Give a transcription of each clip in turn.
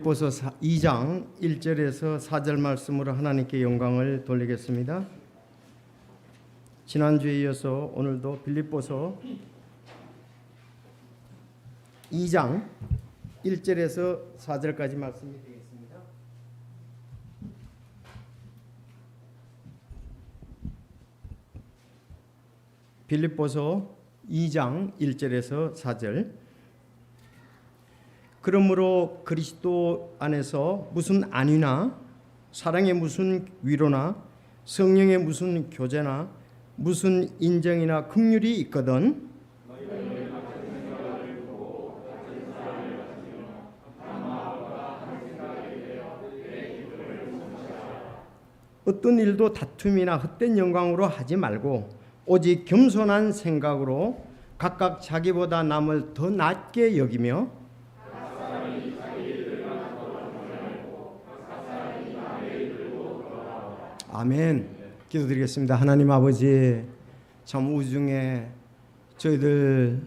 빌립보서 2장 1절에서 4절 말씀으로 하나님께 영광을 돌리겠습니다. 지난주에 이어서 오늘도 빌립보서 2장 1절에서 4절까지 말씀이 되겠습니다. 빌립보서 2장 1절에서 4절. 그러므로 그리스도 안에서 무슨 안위나 사랑의 무슨 위로나 성령의 무슨 교제나 무슨 인정이나 긍휼이 있거든 어떤 일도 다툼이나 헛된 영광으로 하지 말고 오직 겸손한 생각으로 각각 자기보다 남을 더 낮게 여기며 아멘. 기도드리겠습니다. 하나님 아버지, 참 우중에 저희들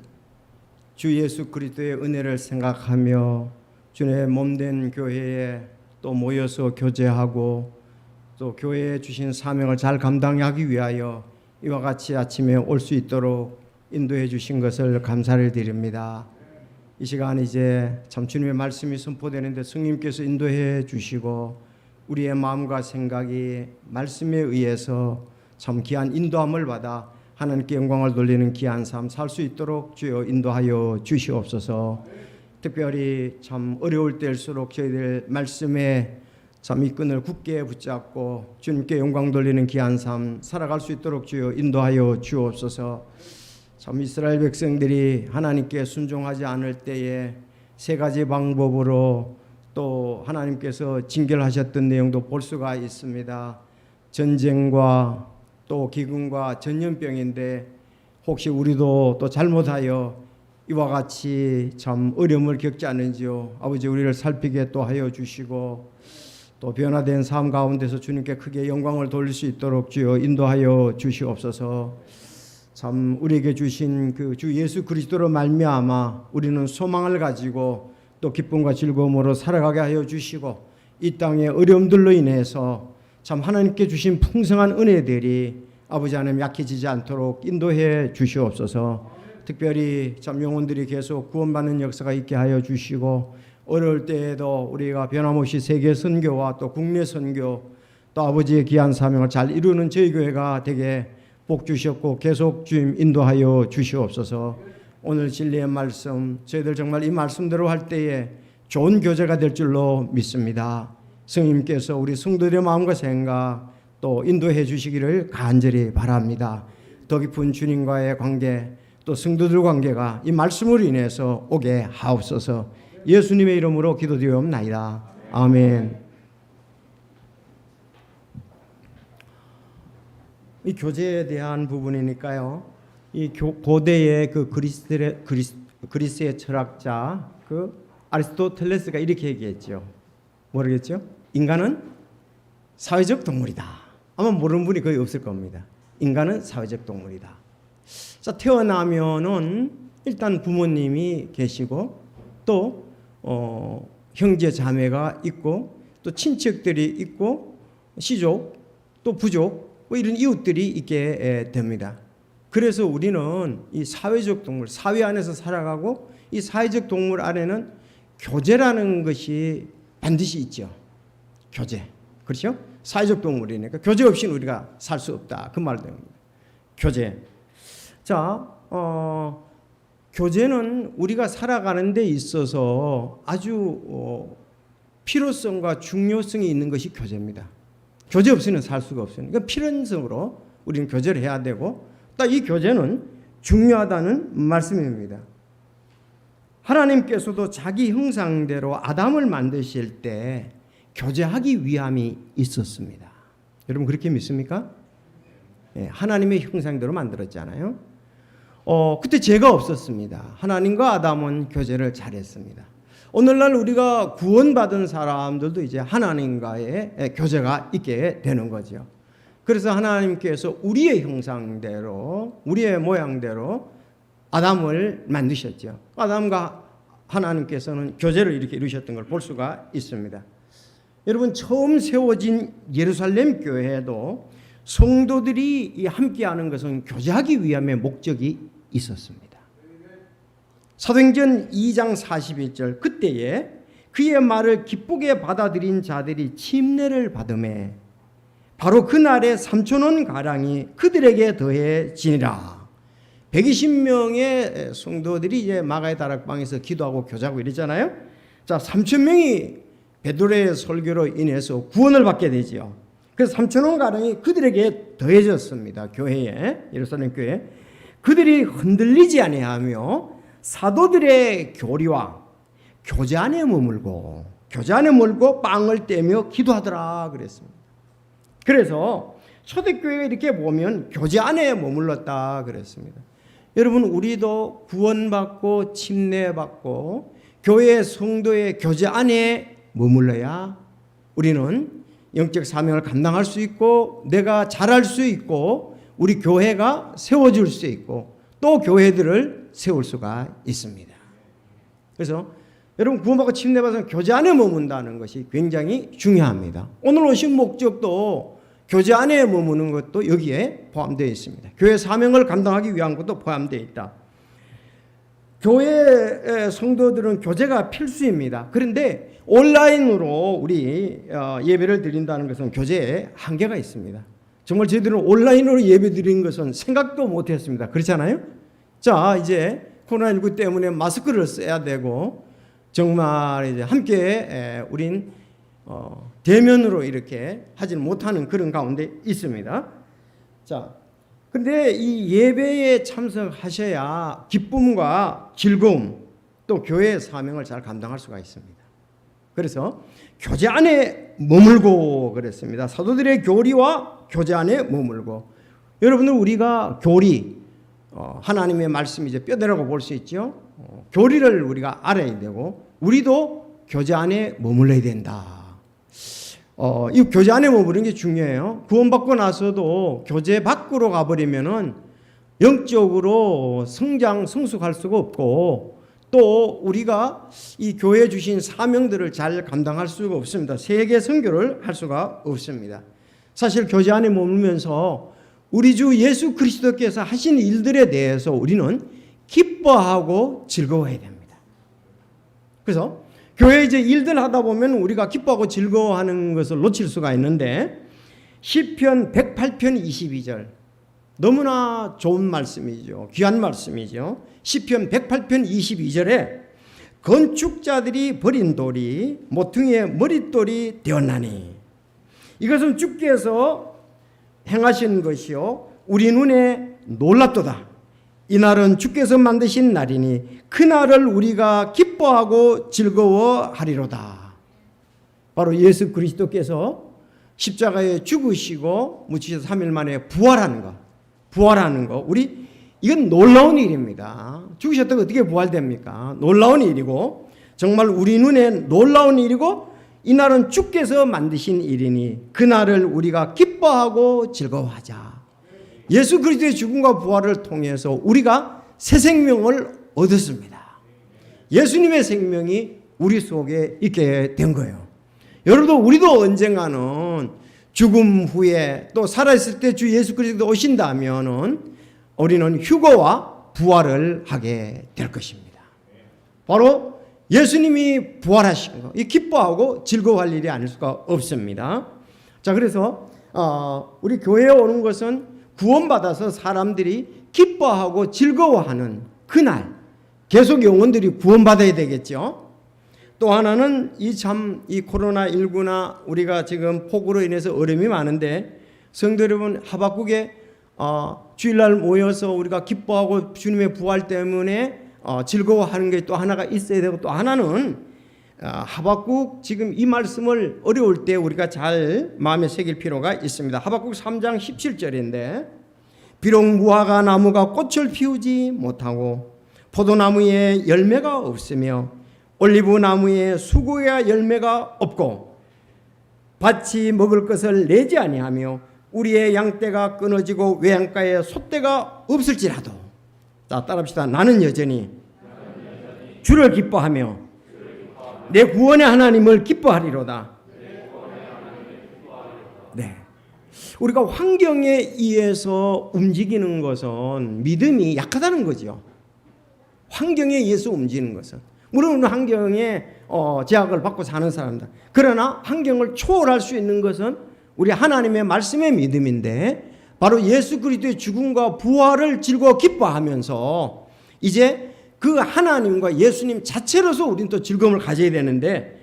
주 예수 그리스도의 은혜를 생각하며 주의 몸된 교회에 또 모여서 교제하고 또 교회에 주신 사명을 잘 감당하기 위하여 이와 같이 아침에 올 수 있도록 인도해 주신 것을 감사를 드립니다. 이 시간 이제 참 주님의 말씀이 선포되는데 성령님께서 인도해 주시고 우리의 마음과 생각이 말씀에 의해서 참 귀한 인도함을 받아 하나님께 영광을 돌리는 귀한 삶 살 수 있도록 주여 인도하여 주시옵소서. 특별히 참 어려울 때일수록 저희들 말씀에 참 이 끈을 굳게 붙잡고 주님께 영광 돌리는 귀한 삶 살아갈 수 있도록 주여 인도하여 주옵소서. 참 이스라엘 백성들이 하나님께 순종하지 않을 때에 세 가지 방법으로 또 하나님께서 징계하셨던 내용도 볼 수가 있습니다. 전쟁과 또 기근과 전염병인데 혹시 우리도 또 잘못하여 이와 같이 참 어려움을 겪지 않은지요. 아버지 우리를 살피게 또 하여 주시고 또 변화된 삶 가운데서 주님께 크게 영광을 돌릴 수 있도록 주여 인도하여 주시옵소서. 참 우리에게 주신 그 주 예수 그리스도로 말미암아 우리는 소망을 가지고 또 기쁨과 즐거움으로 살아가게 하여 주시고 이 땅의 어려움들로 인해서 참 하나님께 주신 풍성한 은혜들이 아버지 하나님 약해지지 않도록 인도해 주시옵소서. 특별히 참 영혼들이 계속 구원받는 역사가 있게 하여 주시고 어려울 때에도 우리가 변함없이 세계 선교와 또 국내 선교 또 아버지의 귀한 사명을 잘 이루는 저희 교회가 되게 복 주셨고 계속 주님 인도하여 주시옵소서. 오늘 진리의 말씀 저희들 정말 이 말씀대로 할 때에 좋은 교제가 될 줄로 믿습니다. 성령님께서 우리 성도들의 마음과 생각 또 인도해 주시기를 간절히 바랍니다. 더 깊은 주님과의 관계 또 성도들 관계가 이 말씀으로 인해서 오게 하옵소서. 예수님의 이름으로 기도드리옵나이다. 아멘. 이 교제에 대한 부분이니까요. 이 고대의 그 그리스의 철학자 그 아리스토텔레스가 이렇게 얘기했죠. 모르겠죠? 인간은 사회적 동물이다. 아마 모르는 분이 거의 없을 겁니다. 인간은 사회적 동물이다. 자, 태어나면은 일단 부모님이 계시고 또 형제 자매가 있고 또 친척들이 있고 시족 또 부족 뭐 이런 이웃들이 있게 됩니다. 그래서 우리는 이 사회적 동물, 사회 안에서 살아가고 이 사회적 동물 안에는 교제라는 것이 반드시 있죠. 교제. 그렇죠? 사회적 동물이니까 교제 없이는 우리가 살 수 없다. 그 말도 됩니다. 교제. 자, 교제는 우리가 살아가는 데 있어서 아주 필요성과 중요성이 있는 것이 교제입니다. 교제 없이는 살 수가 없어요. 그러니까 필연성으로 우리는 교제를 해야 되고 또 이 교제는 중요하다는 말씀입니다. 하나님께서도 자기 형상대로 아담을 만드실 때 교제하기 위함이 있었습니다. 여러분 그렇게 믿습니까? 네, 하나님의 형상대로 만들었잖아요. 그때 죄가 없었습니다. 하나님과 아담은 교제를 잘했습니다. 오늘날 우리가 구원받은 사람들도 이제 하나님과의 교제가 있게 되는 거죠. 그래서 하나님께서 우리의 형상대로 우리의 모양대로 아담을 만드셨죠. 아담과 하나님께서는 교제를 이렇게 이루셨던 걸 볼 수가 있습니다. 여러분, 처음 세워진 예루살렘 교회에도 성도들이 함께하는 것은 교제하기 위함의 목적이 있었습니다. 사도행전 2장 41절, 그때에 그의 말을 기쁘게 받아들인 자들이 침례를 받음에 바로 그날에 3,000원 가량이 그들에게 더해지니라. 120명의 성도들이 이제 마가의 다락방에서 기도하고 교제하고 이랬잖아요. 자, 3,000명이 베드로의 설교로 인해서 구원을 받게 되지요. 그래서 3,000원 가량이 그들에게 더해졌습니다. 교회에, 예루살렘 교회. 그들이 흔들리지 아니하며 사도들의 교리와 교제 안에 머물고 빵을 떼며 기도하더라 그랬습니다. 그래서 초대교회가 이렇게 보면 교제 안에 머물렀다 그랬습니다. 여러분, 우리도 구원받고 침례받고 교회 성도의 교제 안에 머물러야 우리는 영적 사명을 감당할 수 있고 내가 잘할 수 있고 우리 교회가 세워질 수 있고 또 교회들을 세울 수가 있습니다. 그래서 여러분, 구원받고 침례받아서 교제 안에 머문다는 것이 굉장히 중요합니다. 오늘 오신 목적도 교제 안에 머무는 것도 여기에 포함되어 있습니다. 교회 사명을 감당하기 위한 것도 포함되어 있다. 교회 성도들은 교제가 필수입니다. 그런데 온라인으로 우리 예배를 드린다는 것은 교제에 한계가 있습니다. 정말 저희들은 온라인으로 예배 드리는 것은 생각도 못했습니다. 그렇잖아요? 자, 이제 코로나19 때문에 마스크를 써야 되고 정말 이제 함께 우린 대면으로 이렇게 하지 못하는 그런 가운데 있습니다. 자, 근데 이 예배에 참석하셔야 기쁨과 즐거움 또 교회의 사명을 잘 감당할 수가 있습니다. 그래서 교제 안에 머물고 그랬습니다. 사도들의 교리와 교제 안에 머물고. 여러분들, 우리가 교리, 하나님의 말씀이 이제 뼈대라고 볼 수 있죠. 교리를 우리가 알아야 되고 우리도 교제 안에 머물러야 된다. 이 교제 안에 머무르는 게 중요해요. 구원받고 나서도 교제 밖으로 가버리면은 영적으로 성숙할 수가 없고 또 우리가 이 교회 주신 사명들을 잘 감당할 수가 없습니다. 세계 선교를 할 수가 없습니다. 사실 교제 안에 머물면서 우리 주 예수 그리스도께서 하신 일들에 대해서 우리는 기뻐하고 즐거워해야 됩니다. 그래서 교회 이제 일들 하다 보면 우리가 기뻐하고 즐거워하는 것을 놓칠 수가 있는데 시편 108편 22절 너무나 좋은 말씀이죠. 귀한 말씀이죠. 시편 108편 22절에 건축자들이 버린 돌이 모퉁이의 머릿돌이 되었나니 이것은 주께서 행하신 것이요 우리 눈에 놀랍도다. 이날은 주께서 만드신 날이니 그날을 우리가 기뻐하고 즐거워하리로다. 바로 예수 그리스도께서 십자가에 죽으시고 묻히셔서 3일 만에 부활하는 거 우리 이건 놀라운 일입니다. 죽으셨다고 어떻게 부활됩니까? 놀라운 일이고 정말 우리 눈에 놀라운 일이고 이날은 주께서 만드신 일이니 그날을 우리가 기뻐하고 즐거워하자. 예수 그리스도의 죽음과 부활을 통해서 우리가 새 생명을 얻었습니다. 예수님의 생명이 우리 속에 있게 된 거예요. 여러분도 우리도 언젠가는 죽음 후에 또 살아있을 때 주 예수 그리스도 오신다면은 우리는 휴거와 부활을 하게 될 것입니다. 바로 예수님이 부활하신 거, 이 기뻐하고 즐거워할 일이 아닐 수가 없습니다. 자, 그래서 우리 교회에 오는 것은 구원받아서 사람들이 기뻐하고 즐거워하는 그날 계속 영혼들이 구원받아야 되겠죠. 또 하나는 이 코로나19나 우리가 지금 폭우로 인해서 어려움이 많은데 성도 여러분, 하박국에 주일날 모여서 우리가 기뻐하고 주님의 부활 때문에 즐거워하는 게 또 하나가 있어야 되고 또 하나는 하박국 지금 이 말씀을 어려울 때 우리가 잘 마음에 새길 필요가 있습니다. 하박국 3장 17절인데 비록 무화과 나무가 꽃을 피우지 못하고 포도나무에 열매가 없으며 올리브 나무에 수고야 열매가 없고 밭이 먹을 것을 내지 아니하며 우리의 양떼가 끊어지고 외양가에 소떼가 없을지라도 자, 따라합시다. 나는 여전히 주를 기뻐하며 내 구원의 하나님을 기뻐하리로다. 네. 우리가 환경에 의해서 움직이는 것은 믿음이 약하다는 거죠. 환경에 의해서 움직이는 것은. 물론 환경에 제약을 받고 사는 사람들. 그러나 환경을 초월할 수 있는 것은 우리 하나님의 말씀의 믿음인데 바로 예수 그리스도의 죽음과 부활을 즐거워 기뻐하면서 이제 그 하나님과 예수님 자체로서 우리는 또 즐거움을 가져야 되는데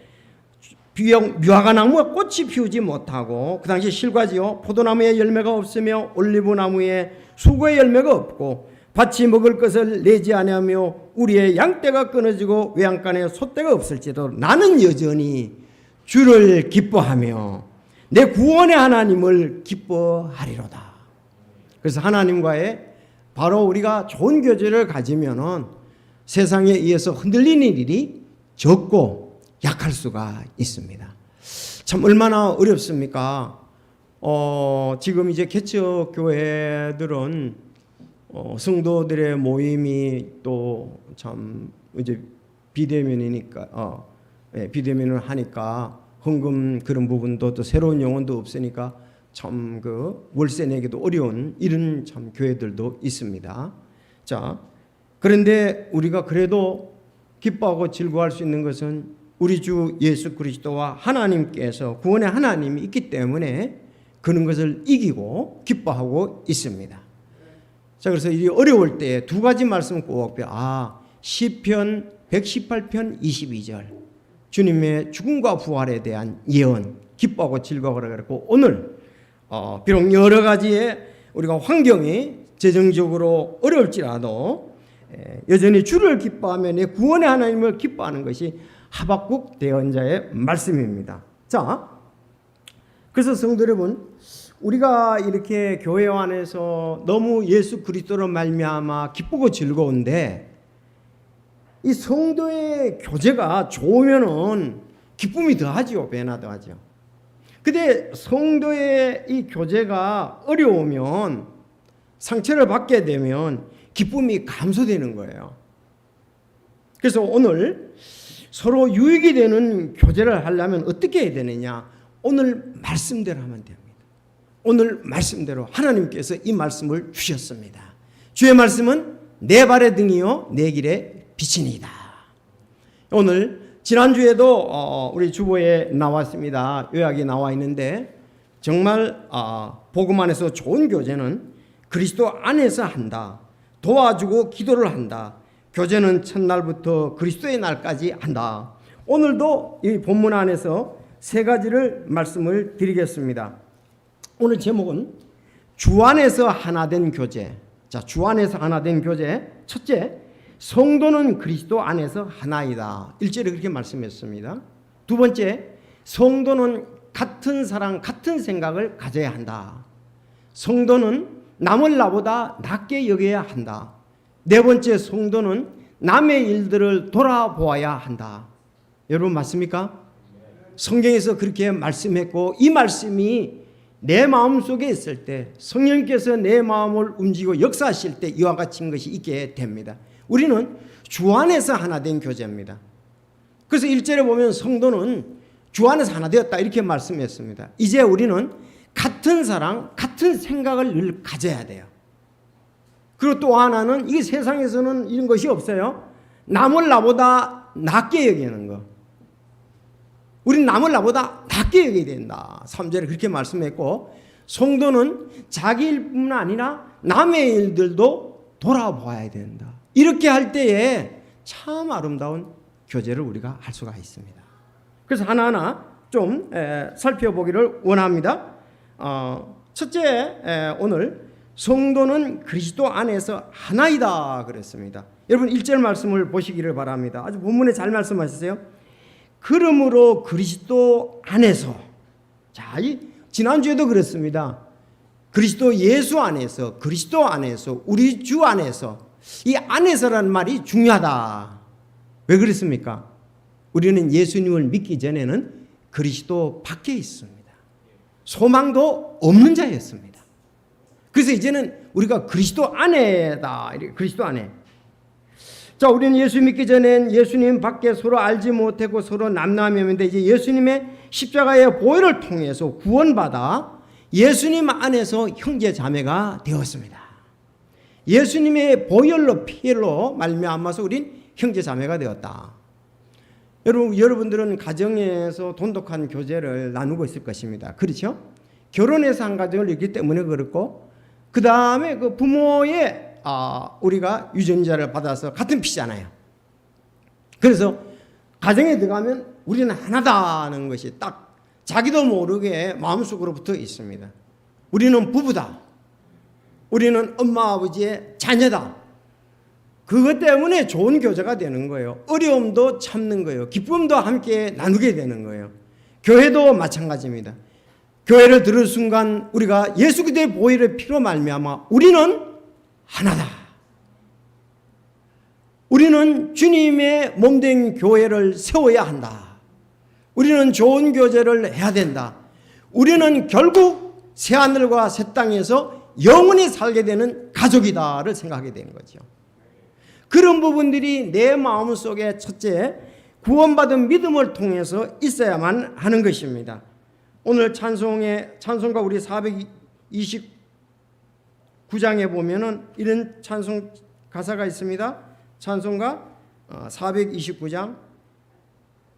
무화과 나무가 꽃이 피우지 못하고 그 당시 실과지요. 포도나무에 열매가 없으며 올리브나무에 수고의 열매가 없고 밭이 먹을 것을 내지 아니하며 우리의 양떼가 끊어지고 외양간에 소떼가 없을지도 나는 여전히 주를 기뻐하며 내 구원의 하나님을 기뻐하리로다. 그래서 하나님과의 바로 우리가 좋은 교제를 가지면은 세상에 의해서 흔들리는 일이 적고 약할 수가 있습니다. 참 얼마나 어렵습니까? 지금 이제 개척 교회들은 성도들의 모임이 또 참 이제 비대면이니까 비대면을 하니까 헌금 그런 부분도 또 새로운 영혼도 없으니까 참 그 월세 내기도 어려운 이런 참 교회들도 있습니다. 자, 그런데 우리가 그래도 기뻐하고 즐거워할 수 있는 것은 우리 주 예수 그리스도와 하나님께서 구원의 하나님이 있기 때문에 그런 것을 이기고 기뻐하고 있습니다. 자, 그래서 이 어려울 때 두 가지 말씀을 꼭 시편 118편 22절 주님의 죽음과 부활에 대한 예언 기뻐하고 즐거워하라 그랬고 오늘 비록 여러 가지의 우리가 환경이 재정적으로 어려울지라도 여전히 주를 기뻐하며 내 구원의 하나님을 기뻐하는 것이 하박국 대언자의 말씀입니다. 자, 그래서 성도 여러분, 우리가 이렇게 교회 안에서 너무 예수 그리스도로 말미암아 기쁘고 즐거운데 이 성도의 교제가 좋으면은 기쁨이 더하지요, 배나 더하죠. 근데 성도의 이 교제가 어려우면 상처를 받게 되면 기쁨이 감소되는 거예요. 그래서 오늘 서로 유익이 되는 교제를 하려면 어떻게 해야 되느냐? 오늘 말씀대로 하면 됩니다. 오늘 말씀대로 하나님께서 이 말씀을 주셨습니다. 주의 말씀은 내 발의 등이요 내 길의 빛이니이다. 오늘 지난주에도 우리 주보에 나왔습니다. 요약이 나와 있는데 정말 복음 안에서 좋은 교제는 그리스도 안에서 한다. 도와주고 기도를 한다. 교제는 첫날부터 그리스도의 날까지 한다. 오늘도 이 본문 안에서 세 가지를 말씀을 드리겠습니다. 오늘 제목은 주 안에서 하나 된 교제. 자, 주 안에서 하나 된 교제. 첫째, 성도는 그리스도 안에서 하나이다. 1절에 그렇게 말씀했습니다. 두 번째, 성도는 같은 사랑, 같은 생각을 가져야 한다. 성도는 남을 나보다 낮게 여겨야 한다. 네 번째, 성도는 남의 일들을 돌아보아야 한다. 여러분 맞습니까? 성경에서 그렇게 말씀했고 이 말씀이 내 마음속에 있을 때 성령께서 내 마음을 움직이고 역사하실 때 이와 같은 것이 있게 됩니다. 우리는 주 안에서 하나 된 교제입니다. 그래서 1절에 보면 성도는 주 안에서 하나 되었다 이렇게 말씀했습니다. 이제 우리는 같은 사랑, 같은 생각을 늘 가져야 돼요. 그리고 또 하나는 이 세상에서는 이런 것이 없어요. 남을 나보다 낮게 여기는 거. 우리는 남을 나보다 낮게 여겨야 된다. 3절에 그렇게 말씀했고 성도는 자기 일뿐만 아니라 남의 일들도 돌아봐야 된다. 이렇게 할 때에 참 아름다운 교제를 우리가 할 수가 있습니다. 그래서 하나하나 좀 살펴보기를 원합니다. 첫째, 오늘 성도는 그리스도 안에서 하나이다 그랬습니다. 여러분 1절 말씀을 보시기를 바랍니다. 아주 본문에 잘 말씀하셨어요. 그러므로 그리스도 안에서, 자, 지난주에도 그랬습니다. 그리스도 예수 안에서, 그리스도 안에서, 우리 주 안에서, 이 안에서라는 말이 중요하다. 왜 그랬습니까? 우리는 예수님을 믿기 전에는 그리스도 밖에 있습니다. 소망도 없는 자였습니다. 그래서 이제는 우리가 그리스도 안에다. 그리스도 안에. 자, 우리는 예수 믿기 전엔 예수님 밖에 서로 알지 못하고 서로 남남이었는데 이제 예수님의 십자가의 보혈을 통해서 구원받아 예수님 안에서 형제 자매가 되었습니다. 예수님의 보혈로 피로 말미암아서 우린 형제 자매가 되었다. 여러분들은 가정에서 돈독한 교제를 나누고 있을 것입니다. 그렇죠? 결혼해서 한 가정을 있기 때문에 그렇고, 그 다음에 그 부모의 우리가 유전자를 받아서 같은 피잖아요. 그래서 가정에 들어가면 우리는 하나다는 것이 딱 자기도 모르게 마음속으로 붙어 있습니다. 우리는 부부다. 우리는 엄마 아버지의 자녀다. 그것 때문에 좋은 교제가 되는 거예요. 어려움도 참는 거예요. 기쁨도 함께 나누게 되는 거예요. 교회도 마찬가지입니다. 교회를 들을 순간 우리가 예수 그리스도의 보혈의 피로 말미암아 우리는 하나다. 우리는 주님의 몸된 교회를 세워야 한다. 우리는 좋은 교제를 해야 된다. 우리는 결국 새하늘과 새 땅에서 영원히 살게 되는 가족이다를 생각하게 되는 거죠. 그런 부분들이 내 마음속에 첫째 구원받은 믿음을 통해서 있어야만 하는 것입니다. 오늘 찬송가 우리 429장에 보면은 이런 찬송 가사가 있습니다. 찬송가 429장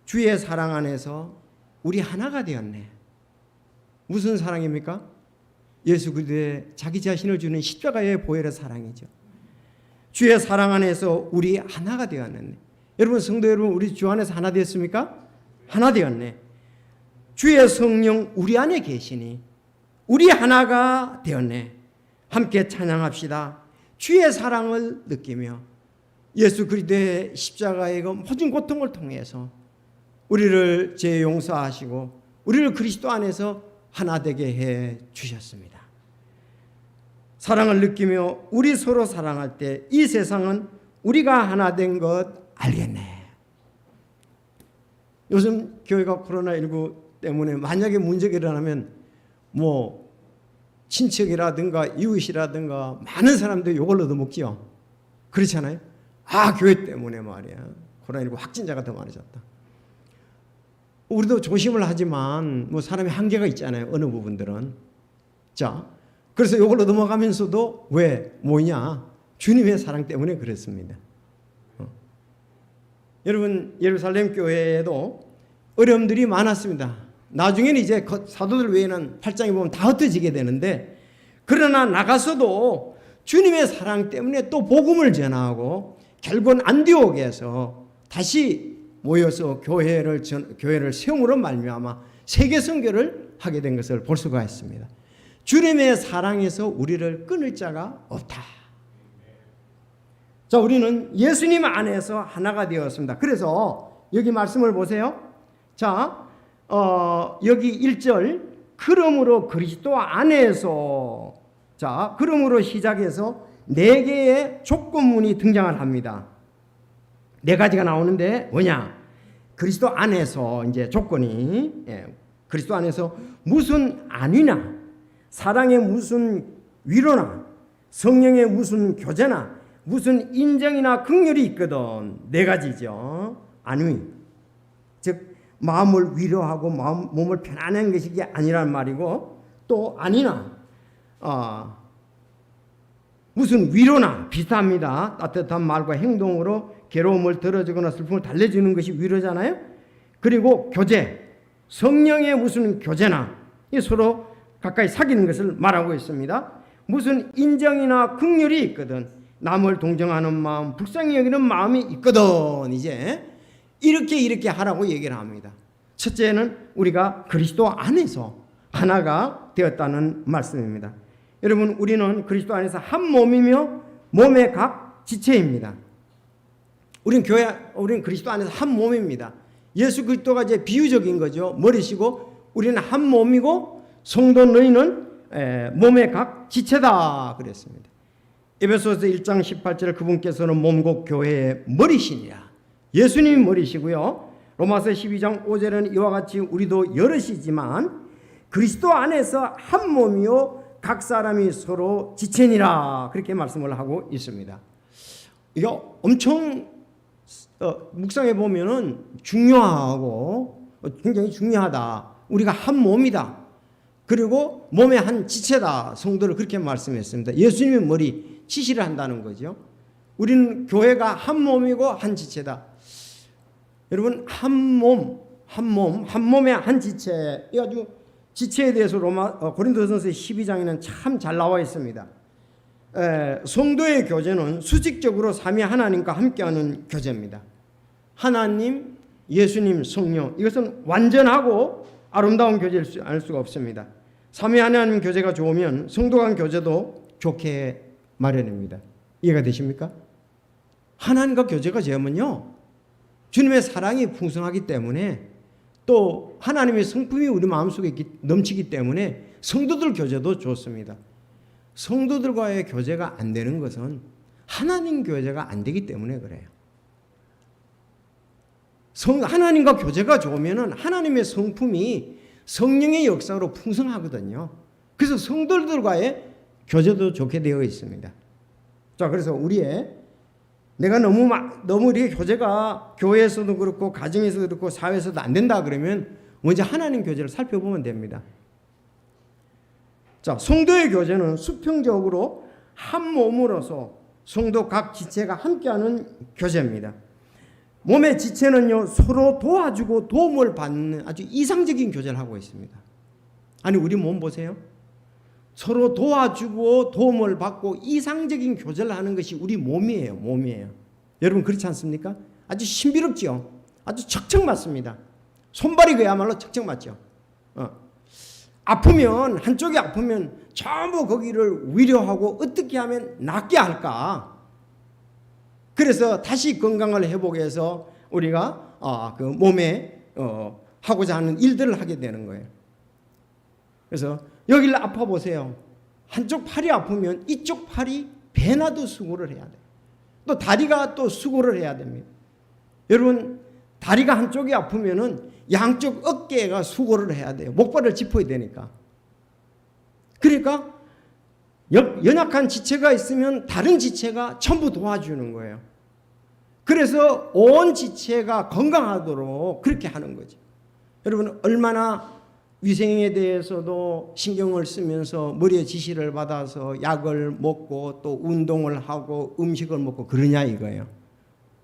주의 사랑 안에서 우리 하나가 되었네. 무슨 사랑입니까? 예수 그리스도의 자기 자신을 주는 십자가의 보혈의 사랑이죠. 주의 사랑 안에서 우리 하나가 되었네. 여러분 성도 여러분, 우리 주 안에서 하나 되었습니까? 하나 되었네. 주의 성령 우리 안에 계시니 우리 하나가 되었네. 함께 찬양합시다. 주의 사랑을 느끼며 예수 그리스도의 십자가의 그 모든 고통을 통해서 우리를 죄 용서하시고 우리를 그리스도 안에서 하나 되게 해 주셨습니다. 사랑을 느끼며 우리 서로 사랑할 때 이 세상은 우리가 하나 된 것 알겠네. 요즘 교회가 코로나19 때문에 만약에 문제가 일어나면 뭐 친척이라든가 이웃이라든가 많은 사람들이 욕을 얻어먹지요. 그렇잖아요. 교회 때문에 말이야. 코로나19 확진자가 더 많아졌다. 우리도 조심을 하지만 뭐 사람의 한계가 있잖아요. 어느 부분들은. 자, 그래서 욕을 얻어먹으면서도 왜 뭐냐? 주님의 사랑 때문에 그랬습니다. 여러분 예루살렘 교회에도 어려움들이 많았습니다. 나중에는 이제 사도들 외에는 8장에 보면 다 흩어지게 되는데, 그러나 나가서도 주님의 사랑 때문에 또 복음을 전하고 결국은 안디옥에서 다시 모여서 교회를 세움으로 말미암아 세계 선교를 하게 된 것을 볼 수가 있습니다. 주님의 사랑에서 우리를 끊을 자가 없다. 자, 우리는 예수님 안에서 하나가 되었습니다. 그래서 여기 말씀을 보세요. 자, 여기 1절 그러므로 그리스도 안에서, 자, 그러므로 시작해서 4개의 조건문이 등장을 합니다. 4가지가 나오는데 뭐냐? 그리스도 안에서 이제 조건이, 그리스도 안에서 무슨 안위나 사랑의 무슨 위로나 성령의 무슨 교제나 무슨 인정이나 긍휼이 있거든. 4가지죠. 안위, 즉 마음을 위로하고 몸을 편안한 것이 아니란 말이고, 또 안위나 무슨 위로나 비슷합니다. 따뜻한 말과 행동으로 괴로움을 덜어주거나 슬픔을 달래주는 것이 위로잖아요. 그리고 교제, 성령의 무슨 교제나 서로 가까이 사귀는 것을 말하고 있습니다. 무슨 인정이나 긍휼이 있거든. 남을 동정하는 마음, 불쌍히 여기는 마음이 있거든. 이제 이렇게 하라고 얘기를 합니다. 첫째는 우리가 그리스도 안에서 하나가 되었다는 말씀입니다. 여러분, 우리는 그리스도 안에서 한 몸이며 몸의 각 지체입니다. 우리는 그리스도 안에서 한 몸입니다. 예수 그리스도가 이제 비유적인 거죠. 머리시고 우리는 한 몸이고 성도 너희는 몸의 각 지체다 그랬습니다. 에베소서 1장 18절 그분께서는 몸국 교회의 머리시니라. 예수님이 머리시고요. 로마서 12장 5절은 이와 같이 우리도 여럿이지만 그리스도 안에서 한 몸이요 각 사람이 서로 지체니라 그렇게 말씀을 하고 있습니다. 이거 엄청 묵상해 보면은 중요하고 굉장히 중요하다. 우리가 한 몸이다. 그리고 몸의 한 지체다. 성도를 그렇게 말씀했습니다. 예수님의 머리 지시를 한다는 거죠. 우리는 교회가 한 몸이고 한 지체다. 여러분 한 몸의 한 지체. 이 아주 지체에 대해서 고린도전서 12장에는 참 잘 나와 있습니다. 성도의 교제는 수직적으로 삼위 하나님과 함께하는 교제입니다. 하나님, 예수님, 성령, 이것은 완전하고 아름다운 교제일 수 알 수가 없습니다. 삼위 하나님 교제가 좋으면 성도 간 교제도 좋게 마련입니다. 이해가 되십니까? 하나님과 교제가 좋으면요, 주님의 사랑이 풍성하기 때문에 또 하나님의 성품이 우리 마음속에 넘치기 때문에 성도들 교제도 좋습니다. 성도들과의 교제가 안 되는 것은 하나님 교제가 안 되기 때문에 그래요. 하나님과 교제가 좋으면 하나님의 성품이 성령의 역사로 풍성하거든요. 그래서 성도들과의 교제도 좋게 되어 있습니다. 자, 그래서 내가 너무 우리의 교제가 교회에서도 그렇고 가정에서도 그렇고 사회에서도 안 된다 그러면 먼저 하나님 교제를 살펴보면 됩니다. 자, 성도의 교제는 수평적으로 한 몸으로서 성도 각 지체가 함께하는 교제입니다. 몸의 지체는요, 서로 도와주고 도움을 받는 아주 이상적인 교제를 하고 있습니다. 아니, 우리 몸 보세요. 서로 도와주고 도움을 받고 이상적인 교제를 하는 것이 우리 몸이에요. 여러분 그렇지 않습니까? 아주 신비롭죠. 아주 척척 맞습니다. 손발이 그야말로 척척 맞죠. 아프면, 한쪽이 아프면 전부 거기를 위로하고 어떻게 하면 낫게 할까? 그래서 다시 건강을 회복해서 우리가 그 몸에 하고자 하는 일들을 하게 되는 거예요. 그래서 여기를 아파 보세요. 한쪽 팔이 아프면 이쪽 팔이 배나도 수고를 해야 돼요. 또 다리가 또 수고를 해야 됩니다. 여러분 다리가 한쪽이 아프면은 양쪽 어깨가 수고를 해야 돼요. 목발을 짚어야 되니까. 그러니까 연약한 지체가 있으면 다른 지체가 전부 도와주는 거예요. 그래서 온 지체가 건강하도록 그렇게 하는 거죠. 여러분 얼마나 위생에 대해서도 신경을 쓰면서 머리에 지시를 받아서 약을 먹고 또 운동을 하고 음식을 먹고 그러냐 이거예요.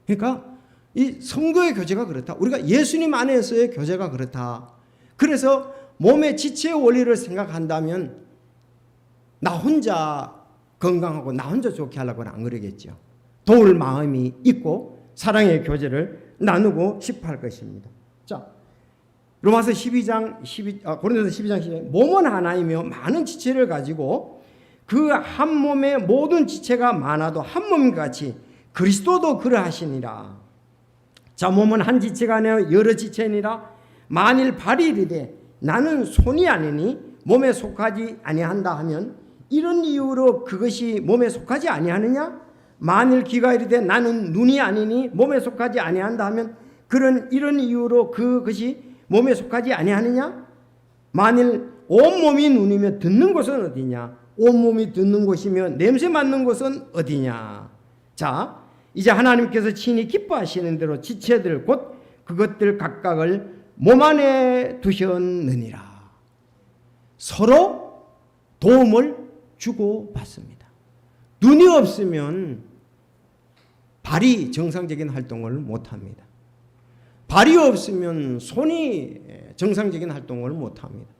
그러니까 이 성도의 교제가 그렇다. 우리가 예수님 안에서의 교제가 그렇다. 그래서 몸의 지체의 원리를 생각한다면 나 혼자 건강하고 나 혼자 좋게 하려고는 안 그러겠죠. 도울 마음이 있고 사랑의 교제를 나누고 싶어 할 것입니다. 자, 로마서 12장, 고린도서 12장 12장 몸은 하나이며 많은 지체를 가지고 그 한 몸의 모든 지체가 많아도 한 몸같이 그리스도도 그러하시니라. 자, 몸은 한 지체가 아니라 여러 지체니라. 만일 발이 이르되 나는 손이 아니니 몸에 속하지 아니한다 하면 이런 이유로 그것이 몸에 속하지 아니하느냐? 만일 귀가 이르되 나는 눈이 아니니 몸에 속하지 아니한다 하면 이런 이유로 그것이 몸에 속하지 아니하느냐? 만일 온몸이 눈이며 듣는 곳은 어디냐? 온몸이 듣는 곳이며 냄새 맡는 곳은 어디냐? 자, 이제 하나님께서 친히 기뻐하시는 대로 지체들 곧 그것들 각각을 몸 안에 두셨느니라. 서로 도움을 주고받습니다. 눈이 없으면 발이 정상적인 활동을 못합니다. 발이 없으면 손이 정상적인 활동을 못합니다.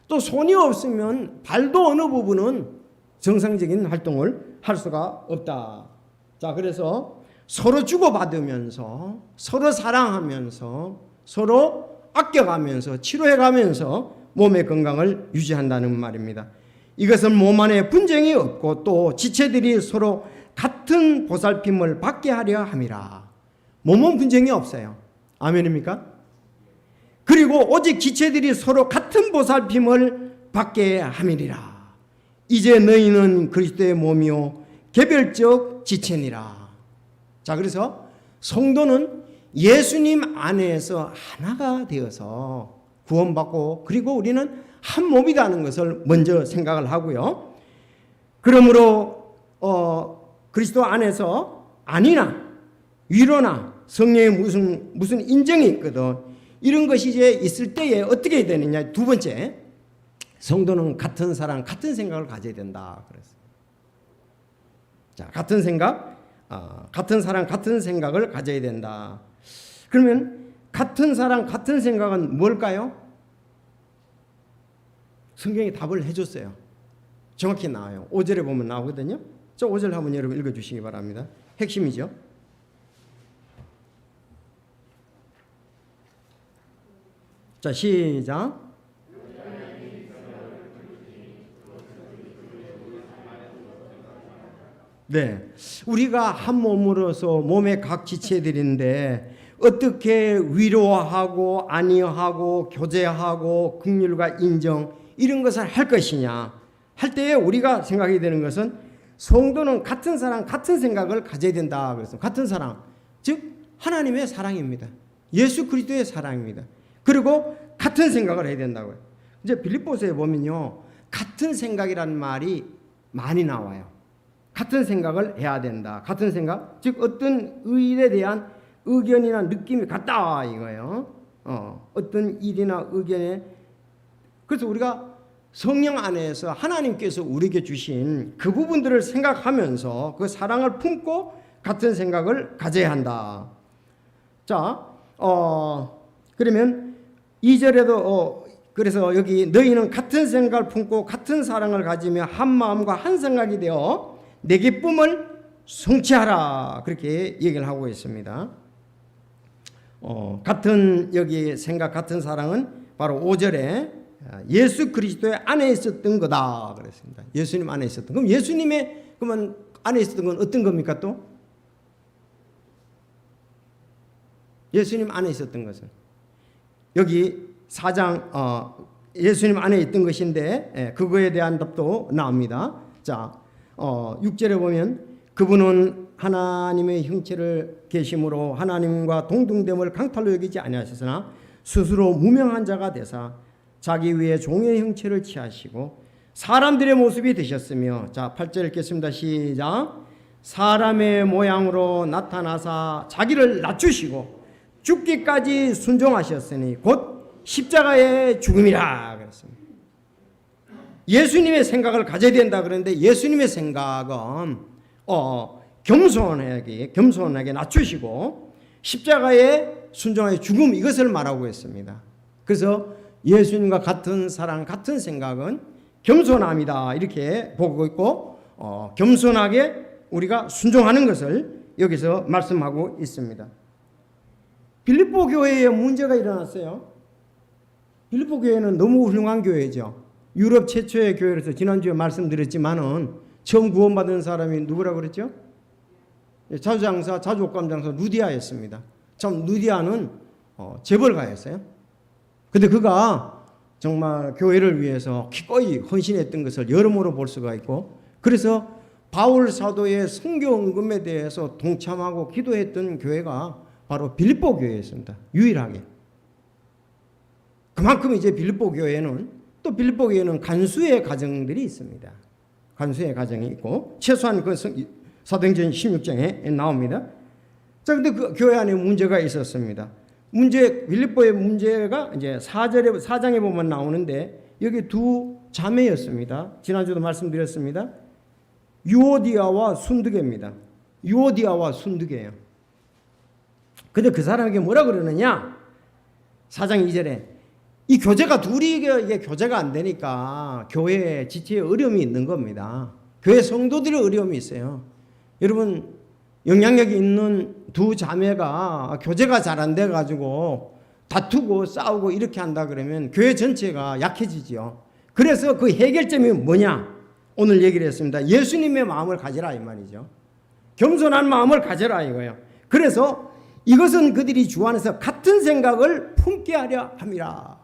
또 손이 없으면 발도 어느 부분은 정상적인 활동을 할 수가 없다. 자, 그래서 서로 주고받으면서 서로 사랑하면서 서로 아껴가면서 치료해가면서 몸의 건강을 유지한다는 말입니다. 이것은 몸 안에 분쟁이 없고 또 지체들이 서로 같은 보살핌을 받게 하려 함이라. 몸은 분쟁이 없어요. 아멘입니까? 그리고 오직 지체들이 서로 같은 보살핌을 받게 함이리라. 이제 너희는 그리스도의 몸이요 개별적 지체니라. 자, 그래서 성도는 예수님 안에서 하나가 되어서 구원받고 그리고 우리는 한 몸이라는 것을 먼저 생각을 하고요. 그러므로 그리스도 안에서 안위나 위로나 성령의 무슨 인정이 있거든. 이런 것이 이제 있을 때에 어떻게 되느냐. 두 번째, 성도는 같은 사랑, 같은 생각을 가져야 된다. 그래서 자, 같은 생각, 같은 사랑, 같은 생각을 가져야 된다. 그러면 같은 사랑, 같은 생각은 뭘까요? 성경이 답을 해줬어요. 정확히 나와요. 5절에 보면 나오거든요. 저 5절 한번 여러분 읽어주시기 바랍니다. 핵심이죠. 자, 시작. 네, 우리가 한 몸으로서 몸의 각 지체들인데 어떻게 위로하고 안위하고 교제하고 긍휼과 인정 이런 것을 할 것이냐 할 때에 우리가 생각해야 되는 것은 성도는 같은 사랑, 같은 생각을 가져야 된다. 그래서 같은 사랑, 즉 하나님의 사랑입니다. 예수 그리스도의 사랑입니다. 그리고 같은 생각을 해야 된다고요. 이제 빌립보서에 보면요, 같은 생각이라는 말이 많이 나와요. 같은 생각을 해야 된다. 같은 생각, 즉 어떤 일에 대한 의견이나 느낌이 같다 이거예요. 어떤 일이나 의견에, 그래서 우리가 성령 안에서 하나님께서 우리에게 주신 그 부분들을 생각하면서 그 사랑을 품고 같은 생각을 가져야 한다. 자, 그러면 2절에도 그래서 여기 너희는 같은 생각을 품고 같은 사랑을 가지며 한 마음과 한 생각이 되어 내 기쁨을 성취하라. 그렇게 얘기를 하고 있습니다. 같은 여기 생각, 같은 사랑은 바로 5절에 예수 그리스도의 안에 있었던 거다 그랬습니다. 예수님 안에 있었던. 그럼 예수님의 그러면 안에 있었던 건 어떤 겁니까 또? 예수님 안에 있었던 것은 여기 4장 예수님 안에 있던 것인데 그거에 대한 답도 나옵니다. 자, 6절에 보면 그분은 하나님의 형체를 계심으로 하나님과 동등됨을 강탈로 여기지 아니하셨으나 스스로 무명한 자가 되사 자기 위에 종의 형체를 취하시고 사람들의 모습이 되셨으며, 자 8절 읽겠습니다. 시작. 사람의 모양으로 나타나사 자기를 낮추시고 죽기까지 순종하셨으니 곧 십자가의 죽음이라 그랬습니다. 예수님의 생각을 가져야 된다 그러는데 예수님의 생각은 겸손하게 낮추시고 십자가의 순종의 죽음 이것을 말하고 있습니다. 그래서 예수님과 같은 사랑, 같은 생각은 겸손함이다 이렇게 보고 있고 겸손하게 우리가 순종하는 것을 여기서 말씀하고 있습니다. 빌립보 교회에 문제가 일어났어요. 빌립보 교회는 너무 훌륭한 교회죠. 유럽 최초의 교회로서 지난주에 말씀드렸지만은 처음 구원받은 사람이 누구라고 그랬죠? 자주장사, 자주옥감장사 루디아였습니다. 참 루디아는 재벌가였어요. 근데 그가 정말 교회를 위해서 기꺼이 헌신했던 것을 여러모로 볼 수가 있고, 그래서 바울 사도의 선교 헌금에 대해서 동참하고 기도했던 교회가 바로 빌립보 교회였습니다. 유일하게. 그만큼 이제 빌립보 교회는 또 빌립보 교회는 간수의 가정들이 있습니다. 간수의 가정이 있고 최소한 그 사도행전 16장에 나옵니다. 자, 근데 그 교회 안에 문제가 있었습니다. 빌립보의 문제가 이제 4장에 보면 나오는데 여기 두 자매였습니다. 지난주도 말씀드렸습니다. 유오디아와 순두개입니다. 유오디아와 순두개예요. 근데 그 사람에게 뭐라 그러느냐? 4장 2절에 이 교제가 둘이 이게 교제가 안 되니까 교회 지체에 어려움이 있는 겁니다. 교회 성도들의 어려움이 있어요. 여러분 영향력이 있는 두 자매가 교제가 잘 안 돼가지고 다투고 싸우고 이렇게 한다 그러면 교회 전체가 약해지죠. 그래서 그 해결점이 뭐냐? 오늘 얘기를 했습니다. 예수님의 마음을 가져라 이 말이죠. 겸손한 마음을 가져라 이거예요. 그래서 이것은 그들이 주 안에서 같은 생각을 품게 하려 함이라.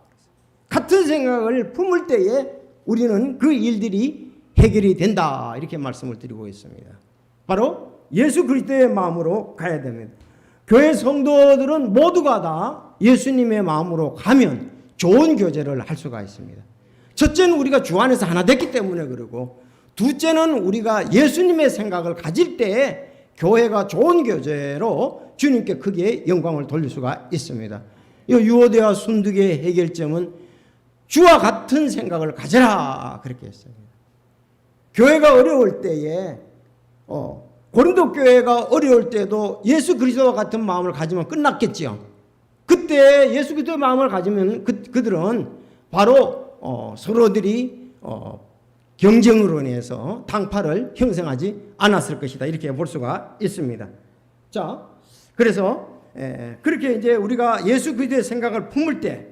같은 생각을 품을 때에 우리는 그 일들이 해결이 된다 이렇게 말씀을 드리고 있습니다. 바로 예수 그리스도의 마음으로 가야 됩니다. 교회 성도들은 모두가 다 예수님의 마음으로 가면 좋은 교제를 할 수가 있습니다. 첫째는 우리가 주 안에서 하나 됐기 때문에 그러고, 둘째는 우리가 예수님의 생각을 가질 때 교회가 좋은 교제로 주님께 크게 영광을 돌릴 수가 있습니다. 이 유오대와 순두개의 해결점은 주와 같은 생각을 가져라 그렇게 했습니다. 교회가 어려울 때에 고린도 교회가 어려울 때도 예수 그리스도와 같은 마음을 가지면 끝났겠지요. 그때 예수 그리스도의 마음을 가지면 그들은 바로 서로들이 경쟁으로 인해서 당파를 형성하지 않았을 것이다. 이렇게 볼 수가 있습니다. 자, 그래서 그렇게 이제 우리가 예수 그리스도의 생각을 품을 때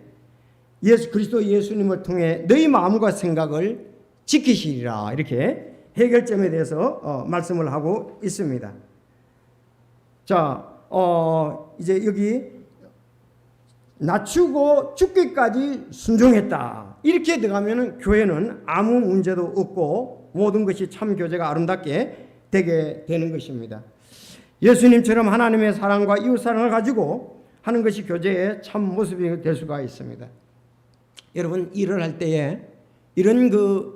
예수 그리스도 예수님을 통해 너희 마음과 생각을 지키시리라 이렇게 해결점에 대해서 말씀을 하고 있습니다. 자, 이제 여기 낮추고 죽기까지 순종했다. 이렇게 들어가면 교회는 아무 문제도 없고 모든 것이 참 교제가 아름답게 되게 되는 것입니다. 예수님처럼 하나님의 사랑과 이웃 사랑을 가지고 하는 것이 교제의 참 모습이 될 수가 있습니다. 여러분 일을 할 때에 이런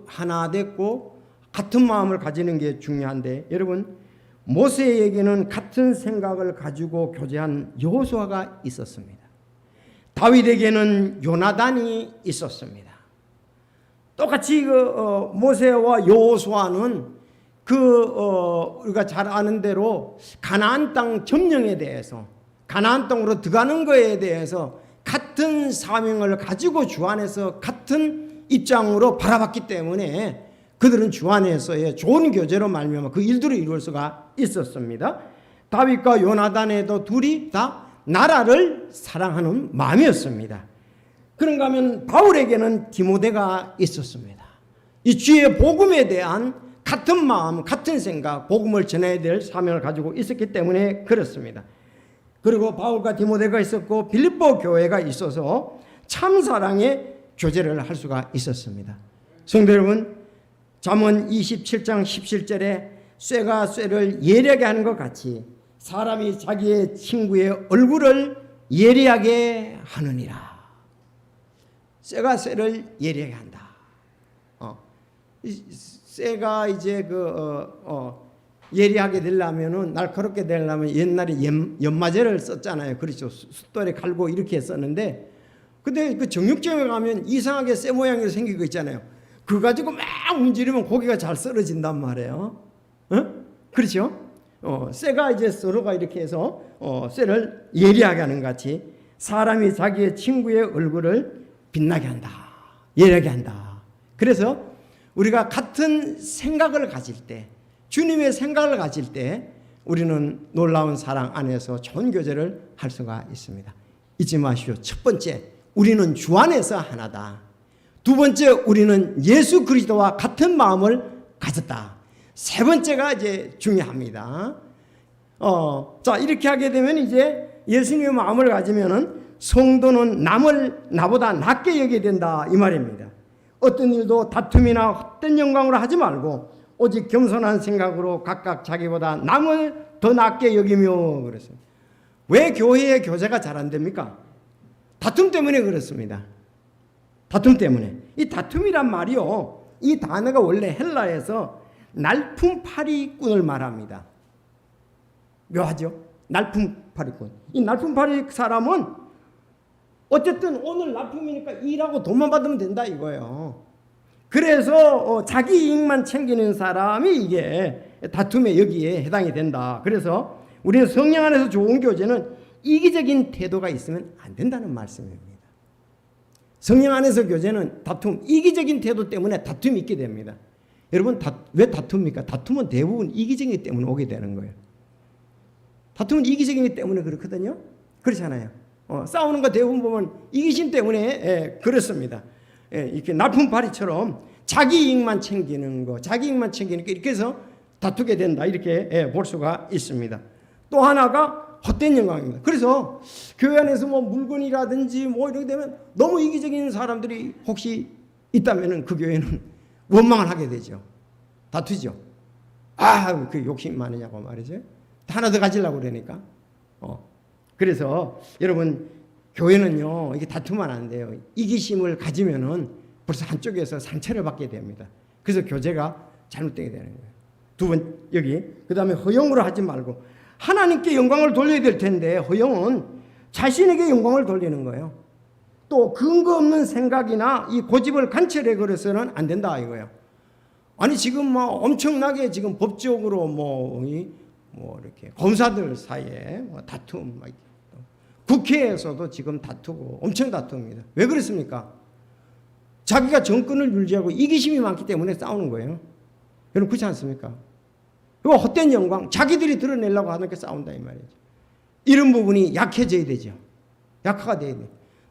하나 됐고 같은 마음을 가지는 게 중요한데 여러분 모세에게는 같은 생각을 가지고 교제한 여호수아가 있었습니다. 다윗에게는 요나단이 있었습니다. 똑같이 모세와 여호수아는 우리가 잘 아는 대로 가나안 땅 점령에 대해서 가나안 땅으로 들어가는 거에 대해서 같은 사명을 가지고 주 안에서 같은 입장으로 바라봤기 때문에 그들은 주 안에서의 좋은 교제로 말미암아 그 일들을 이룰 수가 있었습니다. 다윗과 요나단에도 둘이 다 나라를 사랑하는 마음이었습니다. 그런가 하면 바울에게는 디모데가 있었습니다. 이 주의 복음에 대한 같은 마음, 같은 생각, 복음을 전해야 될 사명을 가지고 있었기 때문에 그렇습니다. 그리고 바울과 디모데가 있었고 빌립보 교회가 있어서 참 사랑의 교제를 할 수가 있었습니다. 성도 여러분, 잠언 27장 17절에 쇠가 쇠를 예리하게 하는 것 같이 사람이 자기의 친구의 얼굴을 예리하게 하느니라. 쇠가 쇠를 예리하게 한다. 쇠가 이제 예리하게 되려면은 날카롭게 되려면 옛날에 연마제를 썼잖아요. 그렇죠. 숫돌에 갈고 이렇게 썼는데, 근데 그 정육점에 가면 이상하게 쇠 모양이 생긴 거 있잖아요. 그거 가지고 막 움직이면 고기가 잘 썰어진단 말이에요. 그렇죠? 쇠가 이제 서로가 이렇게 해서 쇠를 예리하게 하는 것 같이 사람이 자기의 친구의 얼굴을 빛나게 한다. 예리하게 한다. 그래서 우리가 같은 생각을 가질 때, 주님의 생각을 가질 때 우리는 놀라운 사랑 안에서 좋은 교제를 할 수가 있습니다. 잊지 마시오. 첫 번째, 우리는 주 안에서 하나다. 두 번째, 우리는 예수 그리스도와 같은 마음을 가졌다. 세 번째가 이제 중요합니다. 자, 이렇게 하게 되면 이제 예수님의 마음을 가지면은 성도는 남을 나보다 낮게 여기게 된다. 이 말입니다. 어떤 일도 다툼이나 헛된 영광으로 하지 말고 오직 겸손한 생각으로 각각 자기보다 남을 더 낮게 여기며 그랬어요. 왜 교회의 교제가 잘 안 됩니까? 다툼 때문에 그렇습니다. 다툼 때문에. 이 다툼이란 말이요, 이 단어가 원래 헬라에서 날품파리꾼을 말합니다. 묘하죠? 날품파리꾼. 이 날품파리 사람은 어쨌든 오늘 납품이니까 일하고 돈만 받으면 된다 이거예요. 그래서 자기 이익만 챙기는 사람이 이게 다툼에 여기에 해당이 된다. 그래서 우리는 성령 안에서 좋은 교제는 이기적인 태도가 있으면 안 된다는 말씀입니다. 성령 안에서 교제는 다툼, 이기적인 태도 때문에 다툼이 있게 됩니다. 여러분, 왜 다툽니까? 다툼은 대부분 이기적이기 때문에 오게 되는 거예요. 다툼은 이기적이기 때문에 그렇거든요. 그렇잖아요. 싸우는 거 대부분 보면 이기심 때문에 그렇습니다. 이렇게 날품파리처럼 자기 이익만 챙기는 거, 자기 이익만 챙기니까 이렇게 해서 다투게 된다. 이렇게 볼 수가 있습니다. 또 하나가 헛된 영광입니다. 그래서 교회 안에서 뭐 물건이라든지 뭐 이렇게 되면 너무 이기적인 사람들이 혹시 있다면 그 교회는 원망을 하게 되죠. 다투죠. 그 욕심 많으냐고 말이죠. 하나 더 가지려고 그러니까. 그래서 여러분, 교회는요, 이게 다투면 안 돼요. 이기심을 가지면은 벌써 한쪽에서 상처를 받게 됩니다. 그래서 교제가 잘못되게 되는 거예요. 두 번 여기. 그다음에 허영으로 하지 말고 하나님께 영광을 돌려야 될 텐데 허영은 자신에게 영광을 돌리는 거예요. 또 근거 없는 생각이나 이 고집을 관철해 걸어서는 안 된다 이거예요. 아니 지금 뭐 엄청나게 지금 법적으로 뭐 이렇게 검사들 사이에 뭐 다툼, 국회에서도 지금 다투고 엄청 다툽니다. 왜 그렇습니까? 자기가 정권을 유지하고 이기심이 많기 때문에 싸우는 거예요. 여러분 그렇지 않습니까? 그리고 헛된 영광, 자기들이 드러내려고 하는 게 싸운다 이 말이죠. 이런 부분이 약해져야 되죠. 약화가 돼야 돼요.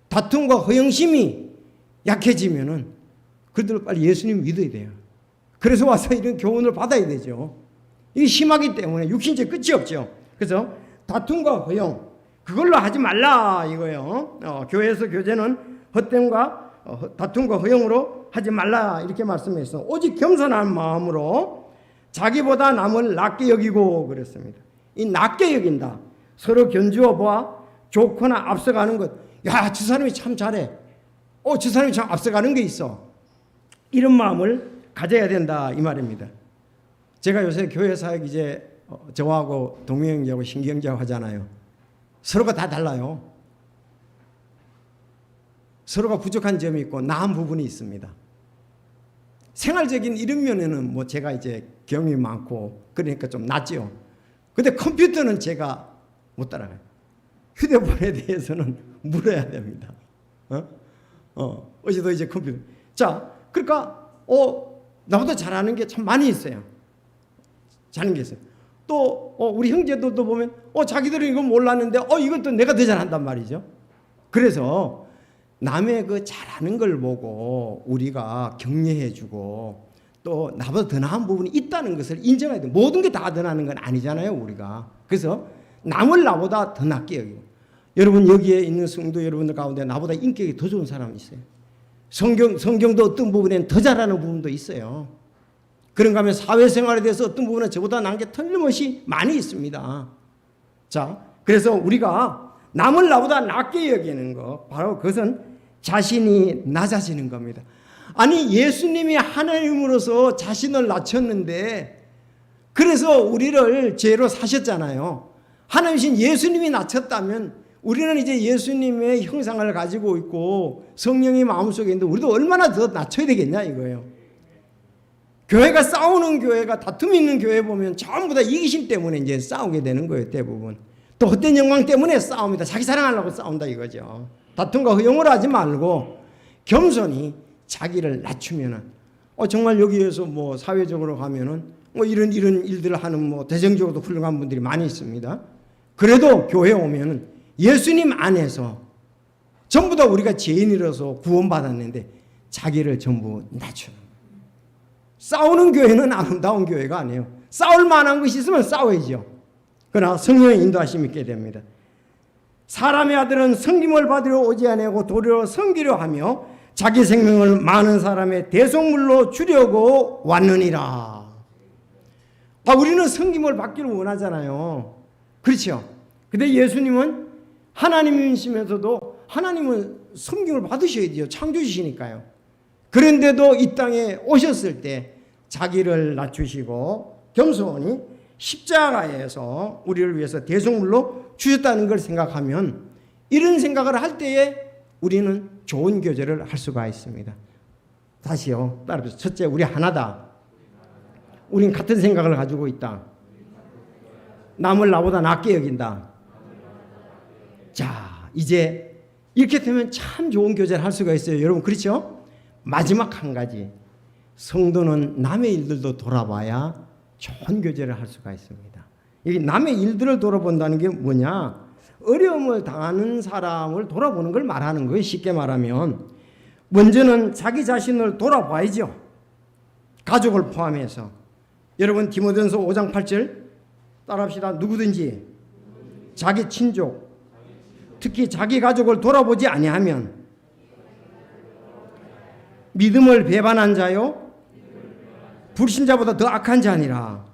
다툼과 허영심이 약해지면은 그들을 빨리 예수님 믿어야 돼요. 그래서 와서 이런 교훈을 받아야 되죠. 이게 심하기 때문에 육신죄 끝이 없죠. 그래서 다툼과 허영 그걸로 하지 말라 이거예요. 교회에서 교제는 헛됨과 다툼과 허영으로 하지 말라 이렇게 말씀했어. 오직 겸손한 마음으로 자기보다 남을 낮게 여기고 그랬습니다. 이 낮게 여긴다. 서로 견주어 보아 좋거나 앞서가는 것. 야, 저 사람이 참 잘해. 저 사람이 참 앞서가는 게 있어. 이런 마음을 가져야 된다 이 말입니다. 제가 요새 교회 사역 이제 저하고 동명형제하고 신경제하고 하잖아요. 서로가 다 달라요. 서로가 부족한 점이 있고 나은 부분이 있습니다. 생활적인 이런 면에는 뭐 제가 이제 경험이 많고 그러니까 좀 낫죠. 근데 컴퓨터는 제가 못 따라가요. 휴대폰에 대해서는 물어야 됩니다. 어제도 이제 컴퓨터. 자, 그러니까 나보다 잘하는 게 참 많이 있어요. 잘하는 게 있어요. 또 우리 형제들도 보면 자기들은 이거 몰랐는데 이건 또 내가 더 잘한단 말이죠. 그래서 남의 그 잘하는 걸 보고 우리가 격려해주고 또 나보다 더 나은 부분이 있다는 것을 인정해야 돼요. 모든 게 다 더 나은 건 아니잖아요 우리가. 그래서 남을 나보다 더 낫게 여기고 여러분 여기에 있는 성도 여러분들 가운데 나보다 인격이 더 좋은 사람이 있어요. 성경도 어떤 부분에는 더 잘하는 부분도 있어요. 그런가 하면 사회생활에 대해서 어떤 부분은 저보다 나은 게 틀림없이 많이 있습니다. 자, 그래서 우리가 남을 나보다 낮게 여기는 거 바로 그것은 자신이 낮아지는 겁니다. 아니 예수님이 하나님으로서 자신을 낮췄는데 그래서 우리를 죄로 사셨잖아요. 하나님이신 예수님이 낮췄다면 우리는 이제 예수님의 형상을 가지고 있고 성령이 마음속에 있는데 우리도 얼마나 더 낮춰야 되겠냐 이거예요. 교회가 싸우는 교회가 다툼 있는 교회 보면 전부 다 이기심 때문에 이제 싸우게 되는 거예요 대부분. 또 헛된 영광 때문에 싸웁니다. 자기 사랑하려고 싸운다 이거죠. 다툼과 허용을 하지 말고 겸손히 자기를 낮추면은 정말 여기에서 뭐 사회적으로 가면은 뭐 이런 일들을 하는 뭐 대정적으로도 훌륭한 분들이 많이 있습니다. 그래도 교회에 오면은 예수님 안에서 전부 다 우리가 죄인이라서 구원받았는데 자기를 전부 낮추는 거예요. 싸우는 교회는 아름다운 교회가 아니에요. 싸울 만한 것이 있으면 싸워야죠. 그러나 성령의 인도하심이 있게 됩니다. 사람의 아들은 섬김을 받으려 오지 아니하고 도리어 섬기려 하며 자기 생명을 많은 사람의 대속물로 주려고 왔느니라. 우리는 섬김을 받기를 원하잖아요. 그렇죠? 근데 예수님은 하나님이시면서도 하나님은 섬김을 받으셔야 돼요. 창조주시니까요. 그런데도 이 땅에 오셨을 때 자기를 낮추시고 겸손히 십자가에서 우리를 위해서 대속물로 주셨다는 걸 생각하면 이런 생각을 할 때에 우리는 좋은 교제를 할 수가 있습니다. 다시요. 따라서 첫째, 우리 하나다. 우린 같은 생각을 가지고 있다. 남을 나보다 낮게 여긴다. 자, 이제 이렇게 되면 참 좋은 교제를 할 수가 있어요. 여러분 그렇죠? 마지막 한 가지. 성도는 남의 일들도 돌아봐야 좋은 교제를 할 수가 있습니다. 이 남의 일들을 돌아본다는 게 뭐냐? 어려움을 당하는 사람을 돌아보는 걸 말하는 거예요. 쉽게 말하면 먼저는 자기 자신을 돌아봐야죠. 가족을 포함해서. 여러분 디모데전서 5장 8절 따라합시다. 누구든지 자기 친족 특히 자기 가족을 돌아보지 아니하면 믿음을 배반한 자요 불신자보다 더 악한 자니라.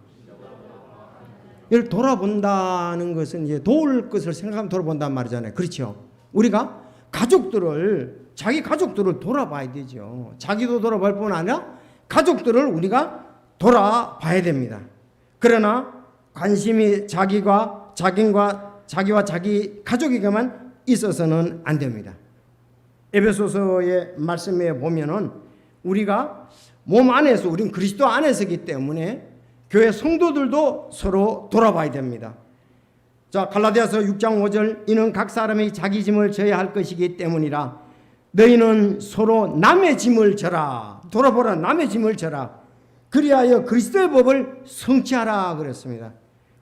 이를 돌아본다는 것은 이제 도울 것을 생각하면 돌아본단 말이잖아요. 그렇죠? 우리가 자기 가족들을 돌아봐야 되죠. 자기도 돌아볼 뿐 아니라 가족들을 우리가 돌아봐야 됩니다. 그러나 관심이 자기와 자기 가족에게만 있어서는 안 됩니다. 에베소서의 말씀에 보면은 우리가 몸 안에서, 우린 그리스도 안에서기 때문에 교회 성도들도 서로 돌아봐야 됩니다. 자, 갈라디아서 6장 5절, 이는 각 사람이 자기 짐을 져야 할 것이기 때문이라. 너희는 서로 남의 짐을 져라. 돌아보라, 남의 짐을 져라. 그리하여 그리스도의 법을 성취하라 그랬습니다.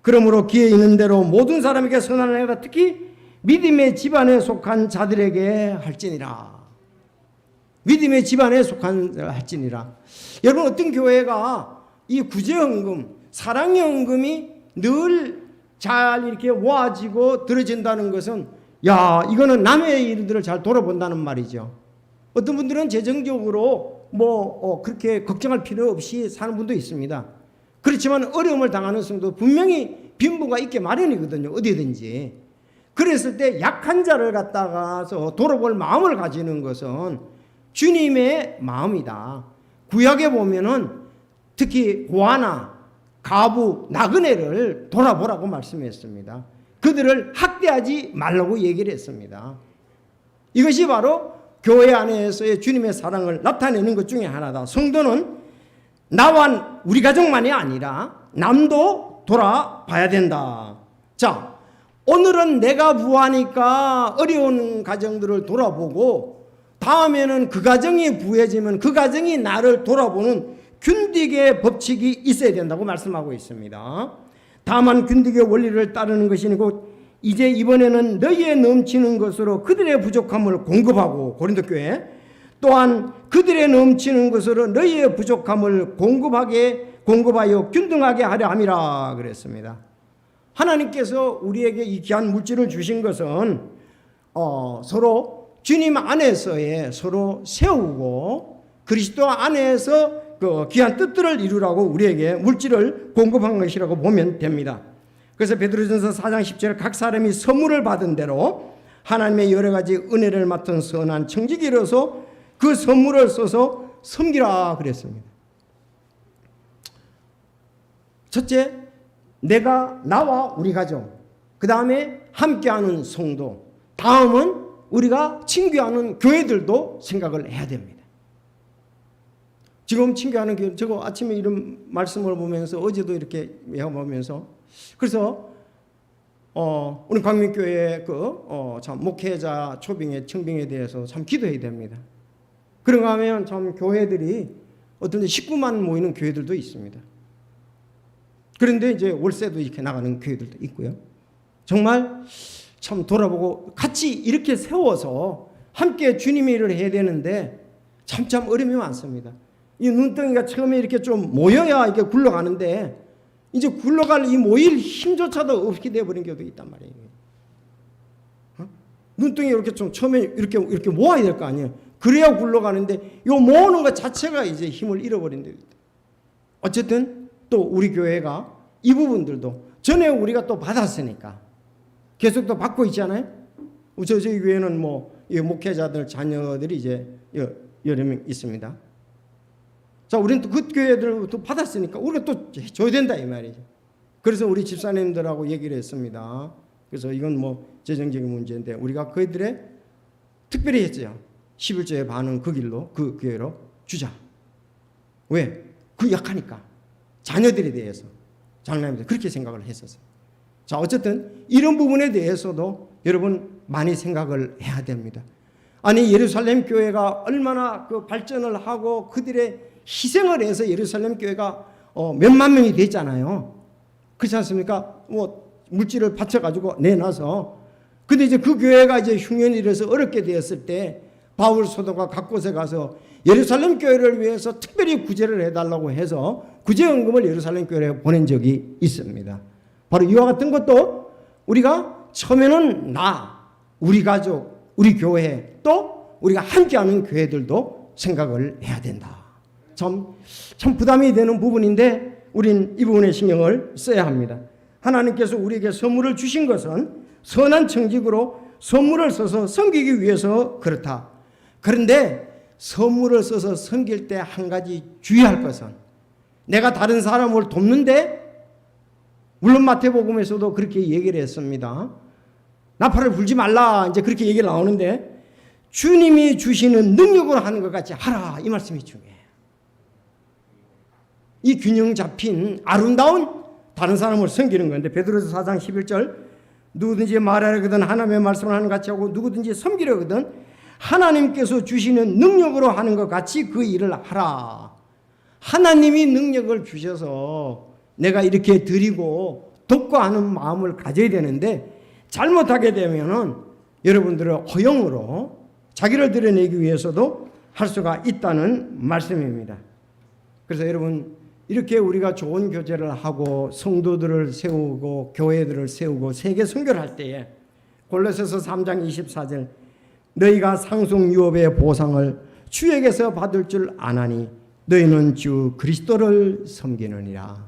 그러므로 기회 있는 대로 모든 사람에게 선한 행위라, 특히 믿음의 집안에 속한 자들에게 할지니라. 믿음의 집안에 속한 자를 할지니라. 여러분, 어떤 교회가 이 구제헌금, 사랑의 헌금이 늘 잘 이렇게 모아지고 들어진다는 것은, 야, 이거는 남의 일들을 잘 돌아본다는 말이죠. 어떤 분들은 재정적으로 그렇게 걱정할 필요 없이 사는 분도 있습니다. 그렇지만 어려움을 당하는 성도 분명히 빈부가 있게 마련이거든요. 어디든지. 그랬을 때 약한 자를 갖다가서 돌아볼 마음을 가지는 것은 주님의 마음이다. 구약에 보면은 특히 고아나 가부, 나그네를 돌아보라고 말씀했습니다. 그들을 학대하지 말라고 얘기를 했습니다. 이것이 바로 교회 안에서의 주님의 사랑을 나타내는 것 중에 하나다. 성도는 나와 우리 가족만이 아니라 남도 돌아봐야 된다. 자, 오늘은 내가 부하니까 어려운 가정들을 돌아보고, 다음에는 그 가정이 부해지면 그 가정이 나를 돌아보는 균딕의 법칙이 있어야 된다고 말씀하고 있습니다. 다만 균딕의 원리를 따르는 것이 아니고, 이제 이번에는 너희의 넘치는 것으로 그들의 부족함을 공급하고, 고린도 교회 또한 그들의 넘치는 것으로 너희의 부족함을 공급하여 균등하게 하려 함이라 그랬습니다. 하나님께서 우리에게 이 귀한 물질을 주신 것은 서로 주님 안에서의 서로 세우고 그리스도 안에서 그 귀한 뜻들을 이루라고 우리에게 물질을 공급한 것이라고 보면 됩니다. 그래서 베드로전서 4장 10절, 각 사람이 선물을 받은 대로 하나님의 여러 가지 은혜를 맡은 선한 청지기로서 그 선물을 써서 섬기라 그랬습니다. 첫째, 나와 우리 가족, 그 다음에 함께하는 성도, 다음은 우리가 친교하는 교회들도 생각을 해야 됩니다. 지금 친교하는 교회, 저거 아침에 이런 말씀을 보면서 어제도 이렇게 외워보면서, 그래서 우리 광민교회 참 목회자 초빙의 청빙에 대해서 참 기도해야 됩니다. 그런가 하면 참 교회들이 어떤 데 19만 모이는 교회들도 있습니다. 그런데 이제 월세도 이렇게 나가는 교회들도 있고요. 정말 참 돌아보고 같이 이렇게 세워서 함께 주님의 일을 해야 되는데 참 어려움이 많습니다. 이 눈덩이가 처음에 이렇게 좀 모여야 이렇게 굴러가는데 이제 굴러갈 이 모일 힘조차도 없게 되어버린 경우도 있단 말이에요. 눈덩이 이렇게 좀 처음에 이렇게 모아야 될 거 아니에요. 그래야 굴러가는데 요 모으는 것 자체가 이제 힘을 잃어버린다. 어쨌든 또 우리 교회가 이 부분들도 전에 우리가 또 받았으니까 계속 또 받고 있잖아요. 저희 교회는 목회자들 자녀들이 이제 여러 명 있습니다. 자, 우리는 또 그 교회들 또 받았으니까 우리가 또 줘야 된다 이 말이죠. 그래서 우리 집사님들하고 얘기를 했습니다. 그래서 이건 재정적인 문제인데 우리가 그들의 특별히 했어요. 11조의 반은 그 길로, 그 교회로 주자. 왜? 그 약하니까. 자녀들에 대해서, 장남들 그렇게 생각을 했었어요. 자, 어쨌든 이런 부분에 대해서도 여러분 많이 생각을 해야 됩니다. 아니, 예루살렘 교회가 얼마나 그 발전을 하고 그들의 희생을 해서 예루살렘 교회가 몇만 명이 됐잖아요. 그렇지 않습니까? 물질을 바쳐가지고 내놔서. 근데 이제 그 교회가 이제 흉년이 일어서 어렵게 되었을 때 바울 사도가 각 곳에 가서 예루살렘 교회를 위해서 특별히 구제를 해달라고 해서 구제헌금을 예루살렘 교회에 보낸 적이 있습니다. 바로 이와 같은 것도 우리가 처음에는 우리 가족, 우리 교회, 또 우리가 함께하는 교회들도 생각을 해야 된다. 참 부담이 되는 부분인데 우린 이 부분에 신경을 써야 합니다. 하나님께서 우리에게 선물을 주신 것은 선한 청직으로 선물을 써서 섬기기 위해서 그렇다. 그런데 선물을 써서 섬길 때 한 가지 주의할 것은, 내가 다른 사람을 돕는데 물론 마태복음에서도 그렇게 얘기를 했습니다. 나팔을 불지 말라 이제 그렇게 얘기가 나오는데 주님이 주시는 능력으로 하는 것 같이 하라 이 말씀이 중요해요. 이 균형 잡힌 아름다운 다른 사람을 섬기는 건데 베드로서 4장 11절 누구든지 말하려거든 하나님의 말씀을 하는 것 같이 하고 누구든지 섬기려거든 하나님께서 주시는 능력으로 하는 것 같이 그 일을 하라. 하나님이 능력을 주셔서 내가 이렇게 드리고 돕고 하는 마음을 가져야 되는데 잘못하게 되면은 여러분들은 허영으로 자기를 드러내기 위해서도 할 수가 있다는 말씀입니다. 그래서 여러분 이렇게 우리가 좋은 교제를 하고 성도들을 세우고 교회들을 세우고 세계 선교를 할 때에 골로새서 3장 24절 너희가 상속 유업의 보상을 주에게서 받을 줄 아나니 너희는 주 그리스도를 섬기느니라.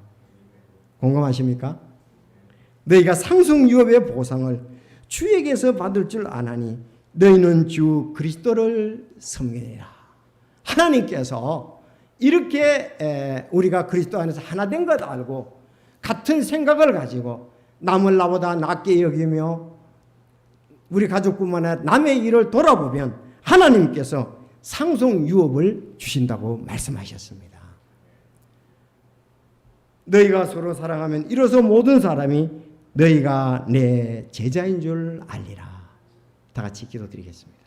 공감하십니까? 너희가 상속 유업의 보상을 주에게서 받을 줄 아나니 너희는 주 그리스도를 섬기느니라. 하나님께서 이렇게 우리가 그리스도 안에서 하나 된 것 알고 같은 생각을 가지고 남을 나보다 낫게 여기며 우리 가족뿐만 아니라 남의 일을 돌아보면 하나님께서 상속 유업을 주신다고 말씀하셨습니다. 너희가 서로 사랑하면 이로써 모든 사람이 너희가 내 제자인 줄 알리라. 다 같이 기도드리겠습니다.